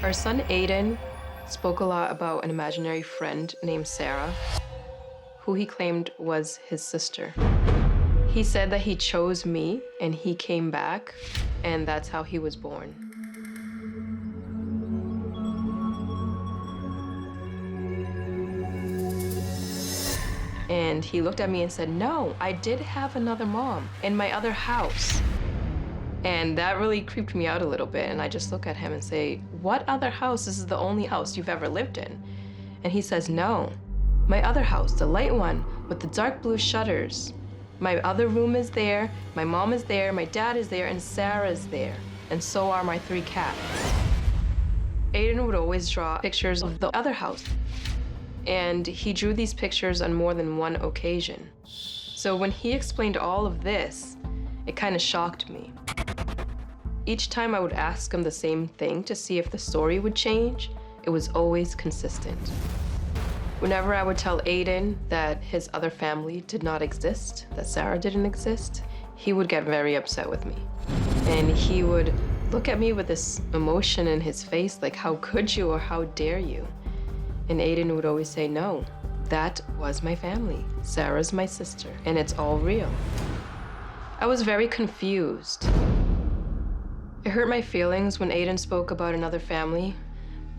Our son Aiden spoke a lot about an imaginary friend named Sarah, who he claimed was his sister. He said that he chose me and he came back, and that's how he was born. And he looked at me and said, no, I did have another mom in my other house. And that really creeped me out a little bit. And I just look at him and say, what other house? This is the only house you've ever lived in. And he says, no, my other house, the light one with the dark blue shutters. My other room is there, my mom is there, my dad is there, and Sarah's there. And so are my 3 cats. Aiden would always draw pictures of the other house. And he drew these pictures on more than one occasion. So when he explained all of this, it kind of shocked me. Each time I would ask him the same thing to see if the story would change, it was always consistent. Whenever I would tell Aiden that his other family did not exist, that Sarah didn't exist, he would get very upset with me. And he would look at me with this emotion in his face, like, how could you or how dare you? And Aiden would always say, no, that was my family. Sarah's my sister, and it's all real. I was very confused. It hurt my feelings when Aiden spoke about another family,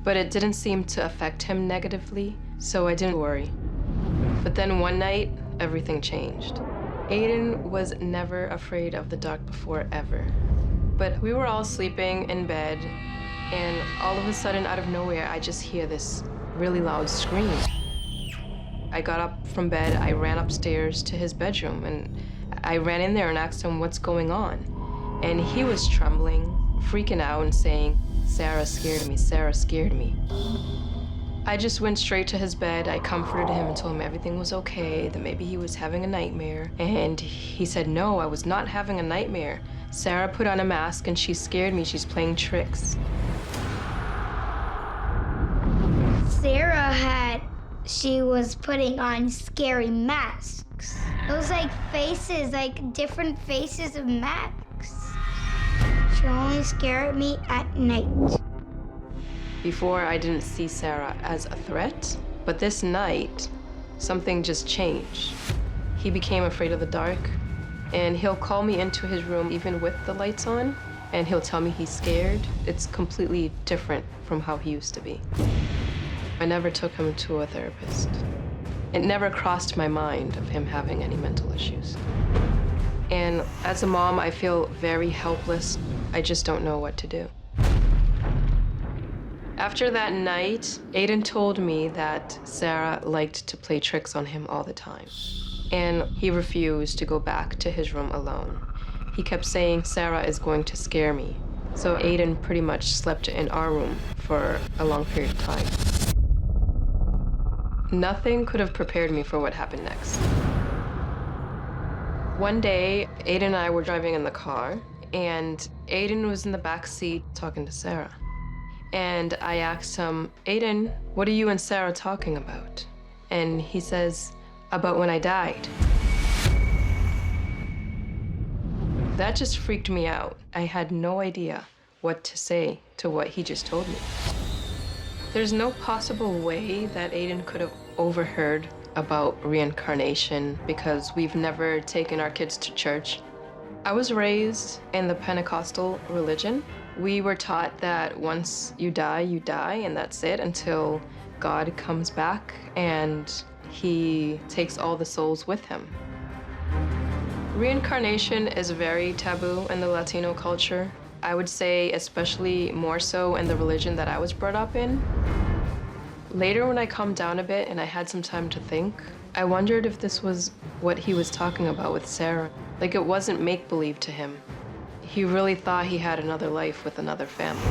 but it didn't seem to affect him negatively, so I didn't worry. But then one night, everything changed. Aiden was never afraid of the dark before, ever. But we were all sleeping in bed, and all of a sudden, out of nowhere, I just hear this really loud scream. I got up from bed, I ran upstairs to his bedroom, and I ran in there and asked him what's going on. And he was trembling, freaking out and saying, Sarah scared me, Sarah scared me. I just went straight to his bed. I comforted him and told him everything was okay, that maybe he was having a nightmare. And he said, no, I was not having a nightmare. Sarah put on a mask and she scared me, she's playing tricks. She was putting on scary masks. It was like faces, like different faces of masks. She only scared me at night. Before, I didn't see Sarah as a threat, but this night, something just changed. He became afraid of the dark, and he'll call me into his room even with the lights on, and he'll tell me he's scared. It's completely different from how he used to be. I never took him to a therapist. It never crossed my mind of him having any mental issues. And as a mom, I feel very helpless. I just don't know what to do. After that night, Aiden told me that Sarah liked to play tricks on him all the time. And he refused to go back to his room alone. He kept saying, Sarah is going to scare me. So Aiden pretty much slept in our room for a long period of time. Nothing could have prepared me for what happened next. One day, Aiden and I were driving in the car, and Aiden was in the back seat talking to Sarah. And I asked him, Aiden, what are you and Sarah talking about? And he says, about when I died. That just freaked me out. I had no idea what to say to what he just told me. There's no possible way that Aiden could have overheard about reincarnation because we've never taken our kids to church. I was raised in the Pentecostal religion. We were taught that once you die, and that's it until God comes back and he takes all the souls with him. Reincarnation is very taboo in the Latino culture. I would say especially more so in the religion that I was brought up in. Later, when I calmed down a bit and I had some time to think, I wondered if this was what he was talking about with Sarah. Like, it wasn't make-believe to him. He really thought he had another life with another family.